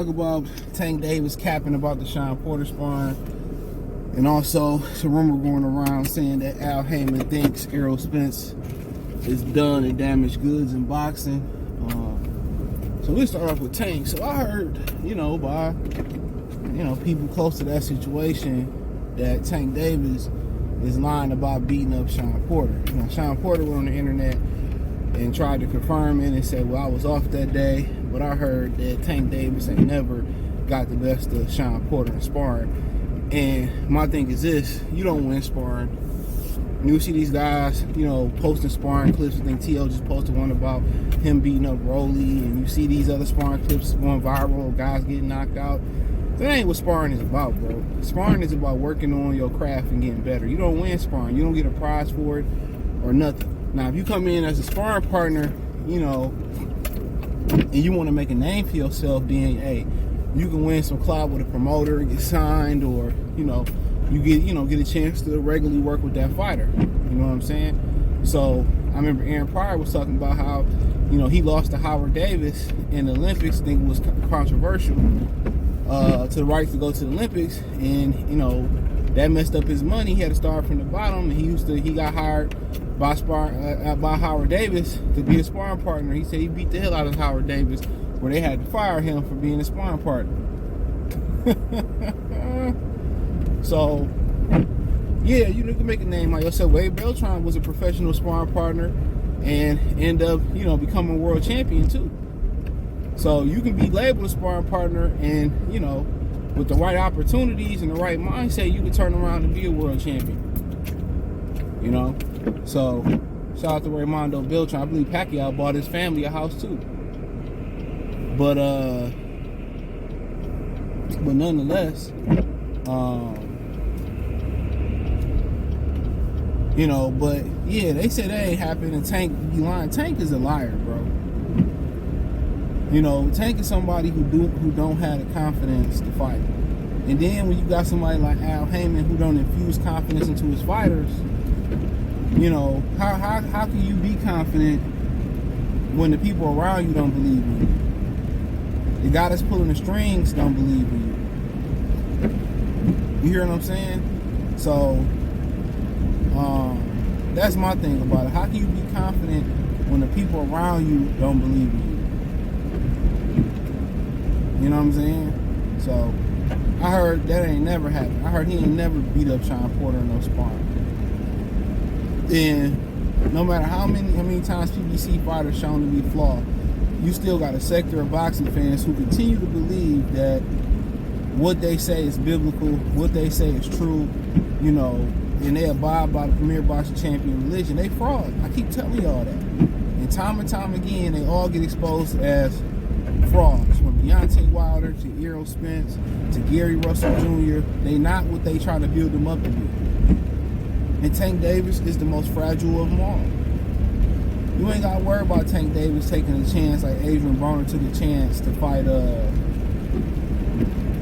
talk about Tank Davis capping about the Shawn Porter sparring. And also, it's a rumor going around saying that Al Haymon thinks Errol Spence is done and damaged goods in boxing. So let's start off with Tank. So I heard, by people close to that situation, that Tank Davis is lying about beating up Shawn Porter. Now, Shawn Porter went on the internet and tried to confirm it and said, well, I was off that day, but I heard that Tank Davis ain't never got the best of Shawn Porter in sparring. And my thing is this: you don't win sparring. You see these guys, posting sparring clips. I think T.O. just posted one about him beating up Rolly, and you see these other sparring clips going viral, guys getting knocked out. That ain't what sparring is about, bro. Sparring is about working on your craft and getting better. You don't win sparring. You don't get a prize for it or nothing. Now, if you come in as a sparring partner, and you want to make a name for yourself, then, hey, you can win some clout with a promoter and get signed, or, you get a chance to regularly work with that fighter. You know what I'm saying? So I remember Aaron Pryor was talking about how, he lost to Howard Davis in the Olympics. I think it was controversial, to the right to go to the Olympics, and that messed up his money. He had to start from the bottom, and he got hired by Howard Davis to be a sparring partner. He said he beat the hell out of Howard Davis, where they had to fire him for being a sparring partner. So, yeah, you can make a name like yourself. Wade Beltran was a professional sparring partner and end up, becoming a world champion too. So you can be labeled a sparring partner, and, with the right opportunities and the right mindset, you can turn around and be a world champion. So shout out to Raymondo Beltran. I believe Pacquiao bought his family a house too. But nonetheless, but yeah, they said that ain't happened, and Tank be lying. Tank is a liar, bro. Tank is somebody who don't have the confidence to fight. And then when you got somebody like Al Haymon who don't infuse confidence into his fighters, how can you be confident when the people around you don't believe in you? The guy that's pulling the strings don't believe in you. You hear what I'm saying? So, that's my thing about it. How can you be confident when the people around you don't believe in you? You know what I'm saying? So, I heard that ain't never happened. I heard he ain't never beat up Shawn Porter in no sparring. And no matter how many times PBC fighters shown to be flawed, you still got a sector of boxing fans who continue to believe that what they say is biblical, what they say is true, and they abide by the premier boxing champion religion. They fraud. I keep telling y'all that. And time again, they all get exposed as frauds. From Deontay Wilder to Errol Spence to Gary Russell Jr., they not what they try to build them up to be. And Tank Davis is the most fragile of them all. You ain't got to worry about Tank Davis taking a chance like Adrian Broner took a chance to fight,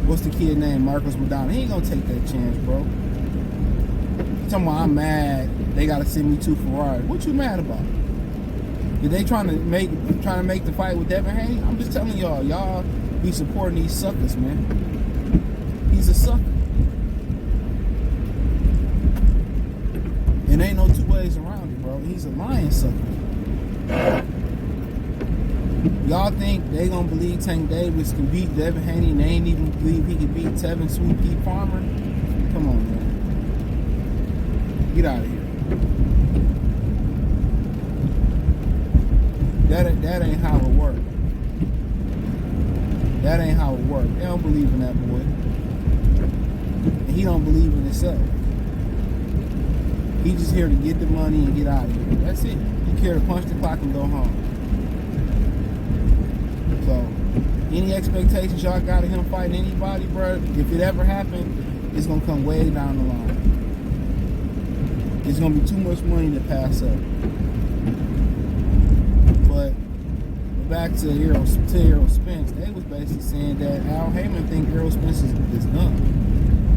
what's the kid name? Marcos Madonna. He ain't going to take that chance, bro. You talking about I'm mad they got to send me to Ferrari. What you mad about? Did they trying to make the fight with Devin Haney? I'm just telling y'all be supporting these suckers, man. He's a sucker. And ain't no two ways around it, bro. He's a lying sucker. Y'all think they gonna believe Tank Davis can beat Devin Haney, and they ain't even believe he can beat Tevin Sweet Pea Farmer? Come on, man. Get out of here. That ain't how it works. That ain't how it works. They don't believe in that boy. And he don't believe in himself. He just here to get the money and get out of here. That's it. He care to punch the clock and go home. So, any expectations y'all got of him fighting anybody, bro, if it ever happened, it's gonna come way down the line. It's gonna be too much money to pass up. But back to Errol Spence, they was basically saying that Al Haymon think Errol Spence is done.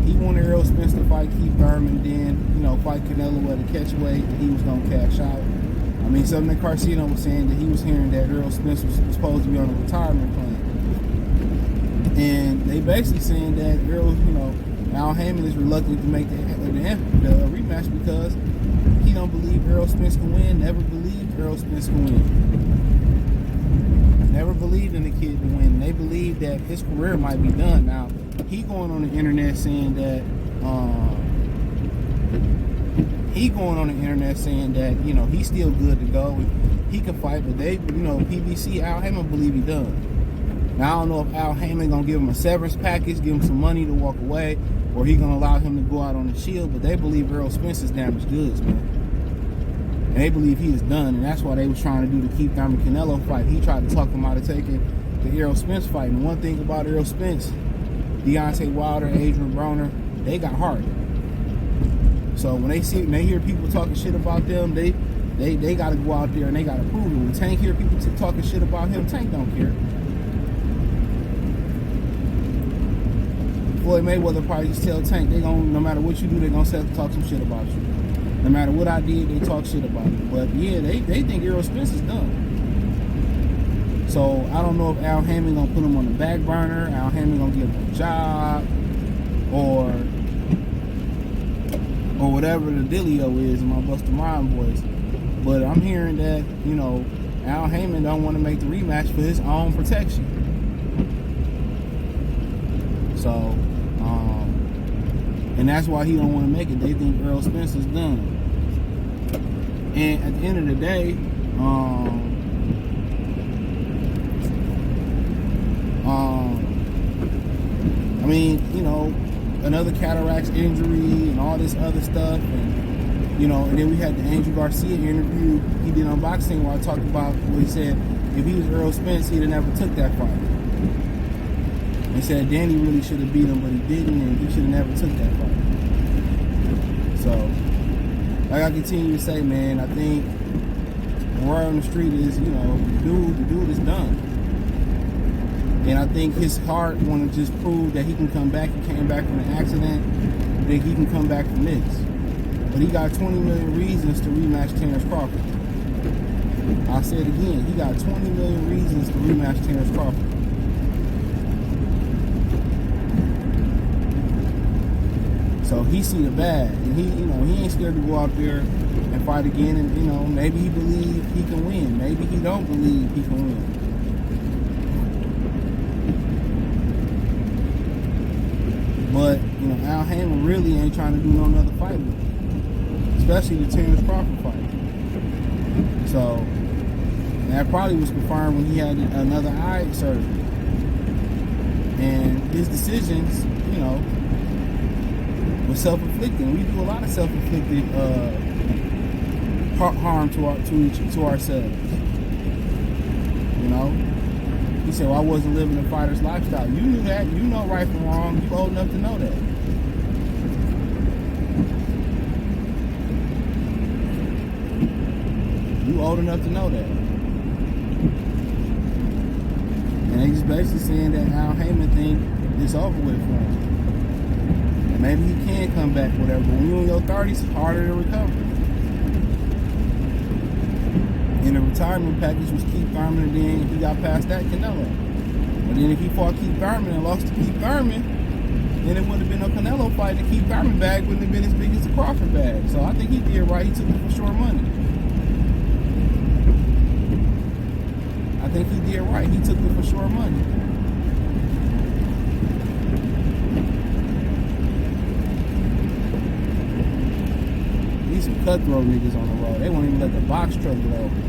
He wanted Errol Spence to fight Keith Thurman, then, fight Canelo at a catchweight, and he was going to cash out. I mean, something that Carcino was saying, that he was hearing that Errol Spence was supposed to be on a retirement plan. And they basically saying that Errol, Al Haymon is reluctant to make the rematch because he don't believe Errol Spence can win. Never believed Errol Spence can win. Never believed in the kid to win. They believe that his career might be done. Now he going on the internet saying that he's still good to go. He can fight, but they, PBC, Al Haymon believe he done. Now I don't know if Al Haymon gonna give him a severance package, give him some money to walk away, or he gonna allow him to go out on the shield. But they believe Errol Spence is damaged goods, man. And they believe he is done, and that's why they was trying to do the Keith Thurman Canelo fight. He tried to talk him out of taking the Errol Spence fight. And one thing about Errol Spence, Deontay Wilder, Adrian Broner, they got heart. So when they hear people talking shit about them, they got to go out there and they got to prove it. When Tank hear people talking shit about him, Tank don't care. Floyd Mayweather probably just tell Tank, no matter what you do, they gonna talk some shit about you. No matter what I did, they talk shit about it. But yeah, they think Errol Spence is done. So I don't know if Al Haymon gonna put him on the back burner, Al Haymon gonna give him a job, or whatever the dealio is in my Busta Rhymes voice. But I'm hearing that, Al Haymon don't want to make the rematch for his own protection. So, and that's why he don't want to make it. They think Errol Spence is done. And at the end of the day, another cataracts injury and all this other stuff, and then we had the Angel Garcia interview he did on Boxing where I talked about what he said if he was Errol Spence, he'd have never took that fight. He said Danny really should have beat him, but he didn't, and he should have never took that fight. So, like I continue to say, man, I think the word on the street is, the dude is done. And I think his heart want to just prove that he can come back. He came back from an accident, that he can come back from this. But he got 20 million reasons to rematch Terrence Crawford. I'll say it again. He got 20 million reasons to rematch Terrence Crawford. So he see the bad, and he ain't scared to go out there and fight again. And maybe he believes he can win. Maybe he don't believe he can win. But Al Haymon really ain't trying to do no another fight with him, especially the Terrence Crawford fight. So that probably was confirmed when he had another eye surgery, and his decisions, was self-inflicted. We do a lot of self-inflicted harm to ourselves. He said, well, I wasn't living a fighter's lifestyle. You knew that. You know right from wrong. You old enough to know that. You old enough to know that. And they just basically saying that Al Haymon think it's over with for him. Maybe he can come back, whatever. But when you're in your 30s, it's harder to recover. And the retirement package was Keith Thurman, and then if he got past that, Canelo. But then if he fought Keith Thurman and lost to Keith Thurman, then it would have been a Canelo fight. The Keith Thurman bag wouldn't have been as big as the Crawford bag. So I think he did right. He took it for short money. I think he did right. He took it for short money. Some cutthroat niggas on the road. They won't even let the box truck get over.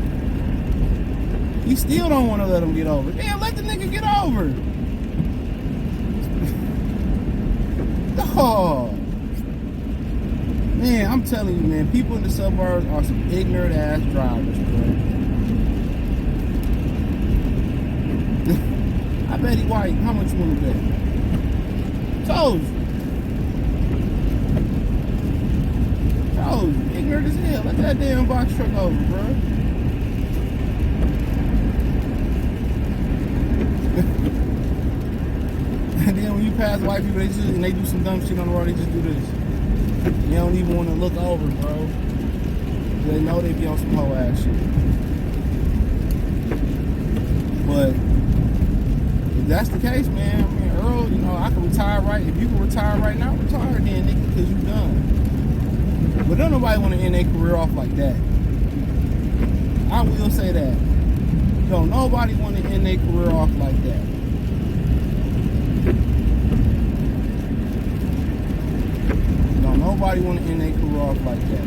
He still don't want to let him get over. Damn, let the nigga get over. Oh. Man, I'm telling you, man, people in the suburbs are some ignorant ass drivers, bro. I bet he white. How much you want to bet? Told you. Ignorant as hell. Let that damn box truck over, bro. And then when you pass white people, they do some dumb shit on the road, they just do this. You don't even want to look over, bro. They know they be on some hoe ass shit. But if that's the case, man, world, you know, I can retire right. If you can retire right now, retire then, nigga, because you done. But don't nobody want to end their career off like that. I will say that. Don't nobody want to end their career off like that. Don't nobody want to end their career off like that.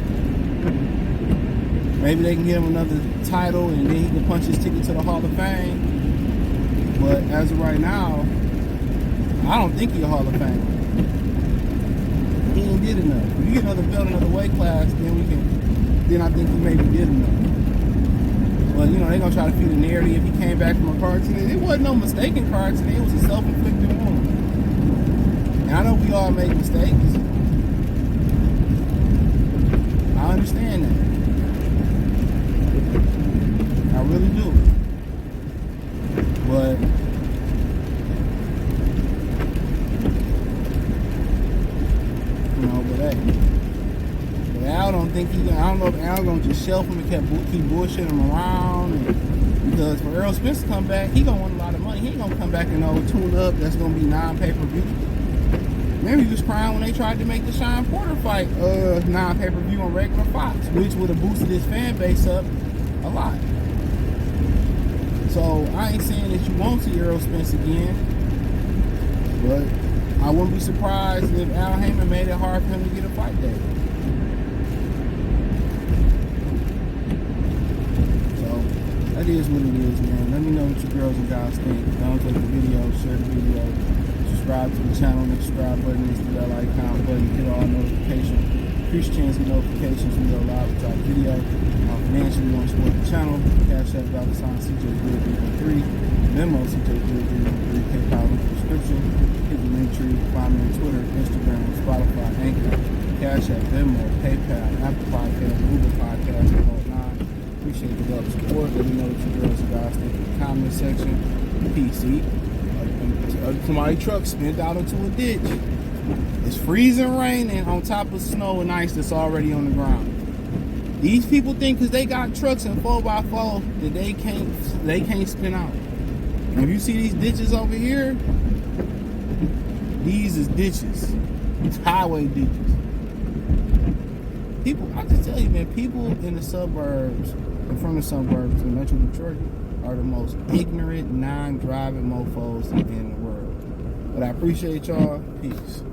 Maybe they can give him another title and then he can punch his ticket to the Hall of Fame. But as of right now, I don't think he's a Hall of Famer. He ain't did enough. If you get another belt, another weight class, then I think he maybe did enough. But, you know, they're going to try to feed a narrative. If he came back from a car accident, it wasn't no mistaken car accident. It was a self-inflicted wound. And I know we all make mistakes. I understand that. I really do. But you know, but Al don't think I don't know if Al gonna just shelf him and keep bullshitting him around. And, because for Errol Spence to come back, he gonna want a lot of money. He ain't gonna come back and tune up. That's gonna be non-pay-per-view. Remember, he was crying when they tried to make the Shawn Porter fight non-pay-per-view on regular Fox, which would have boosted his fan base up a lot. So I ain't saying that you won't see Errol Spence again, but I wouldn't be surprised if Al Haymon made it hard for him to get a fight day. So that is what it is, man. Let me know what you girls and guys think. Don't take the video, share the video, subscribe to the channel. The subscribe button is the bell icon button. Hit all notifications. Increase chance of notifications when we go live with our video. Financially, you want to support the channel. Cash App, $CJ0313. Venmo, CJ0313. PayPal in the description. Hit the link tree. Find me on Twitter, Instagram, Spotify, Anchor, Cash App, Venmo, PayPal, Apple Podcast, Google Podcast, and all 9. Appreciate the love and support. Let me know what you girls and guys think in the comment section. PC. Somebody's truck spent out into a ditch. It's freezing raining on top of snow and ice that's already on the ground. These people think because they got trucks and 4x4 that they can't spin out. And if you see these ditches over here, these is ditches. It's highway ditches. People, I just tell you, man, people in the suburbs, and from the suburbs in Metro Detroit, are the most ignorant, non-driving mofos in the world. But I appreciate y'all. Peace.